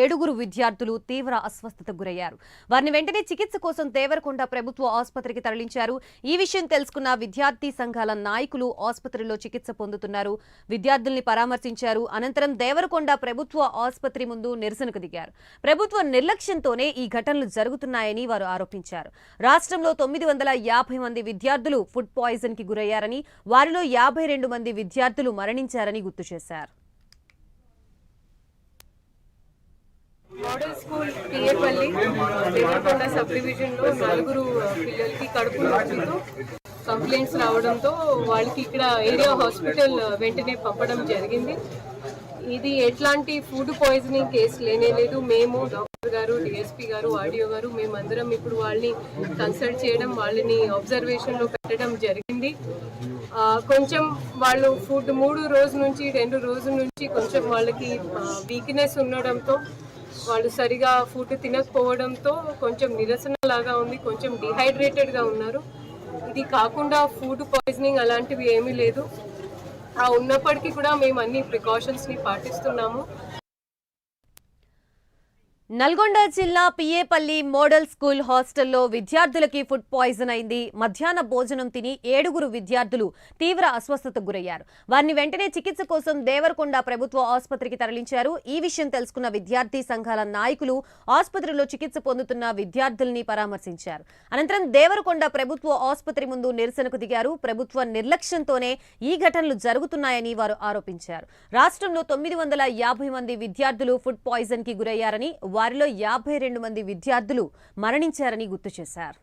ఏడుగురు విద్యార్థులు తీవ్ర అస్వస్థతకు గురయ్యారు. వారిని వెంటనే చికిత్స కోసం దేవరకొండ ప్రభుత్వ ఆసుపత్రికి తరలించారు. ఈ విషయం తెలుసుకున్న విద్యార్థి సంఘాల నాయకులు ఆసుపత్రిలో చికిత్స పొందుతున్నారు. విద్యార్థుల్ని పరామర్శించారు. అనంతరం దేవరకొండ ప్రభుత్వ ఆసుపత్రి ముందు నిరసనకు దిగారు. ప్రభుత్వ నిర్లక్ష్యంతోనే ఈ ఘటనలు జరుగుతున్నాయని వారు ఆరోపించారు. రాష్ట్రంలో 950 మంది విద్యార్థులు ఫుడ్ పాయిజన్ కి గురయ్యారని, వారిలో 52 మంది విద్యార్థులు మరణించారని గుర్తు చేశారు. మోడల్ స్కూల్ పిఏపల్లి దేవరకొండ సబ్ డివిజన్లో 4 పిల్లలకి కడుపు నొప్పితో కంప్లైంట్స్ రావడంతో వాళ్ళకి ఇక్కడ ఏరియా హాస్పిటల్ వెంటనే పంపడం జరిగింది. ఇది ఎట్లాంటి ఫుడ్ పాయిజనింగ్ కేసు లేనేలేదు. మేము డాక్టర్ గారు, డిఎస్పీ గారు, ఆర్డీఓ గారు మేమందరం ఇప్పుడు వాళ్ళని కన్సల్ట్ చేయడం, వాళ్ళని అబ్జర్వేషన్లో పెట్టడం జరిగింది. కొంచెం వాళ్ళు ఫుడ్ 2 రోజుల నుంచి కొంచెం వాళ్ళకి వీక్నెస్ ఉండడంతో వాళ్ళు సరిగా ఫుడ్ తినకపోవడంతో కొంచెం నిరసన లాగా ఉంది, కొంచెం డిహైడ్రేటెడ్గా ఉన్నారు. ఇది కాకుండా ఫుడ్ పాయిజనింగ్ అలాంటివి ఏమీ లేదు. ఉన్నప్పటికీ కూడా మేము అన్ని ప్రికాషన్స్ని పాటిస్తున్నాము. నల్గొండ జిల్లా పిఏపల్లి మోడల్ స్కూల్ హాస్టల్లో విద్యార్థులకి ఫుడ్ పాయిజన్ అయింది. మధ్యాహ్న భోజనం తిని 7 విద్యార్థులు తీవ్ర అస్వస్థతకు గురయ్యారు. వారిని వెంటనే చికిత్స కోసం దేవరకొండ ప్రభుత్వ ఆసుపత్రికి తరలించారు. ఈ విషయం తెలుసుకున్న విద్యార్థి సంఘాల నాయకులు ఆసుపత్రిలో చికిత్స పొందుతున్న విద్యార్థుల్ని పరామర్శించారు. అనంతరం దేవరకొండ ప్రభుత్వ ఆసుపత్రి ముందు నిరసనకు దిగారు. ప్రభుత్వ నిర్లక్ష్యంతోనే ఈ ఘటనలు జరుగుతున్నాయని వారు ఆరోపించారు. రాష్ట్రంలో 950 మంది విద్యార్థులు ఫుడ్ పాయిజన్ కి గురయ్యారని, వారిలో 52 మంది విద్యార్థులు మరణించారని గుర్తు చేశారు.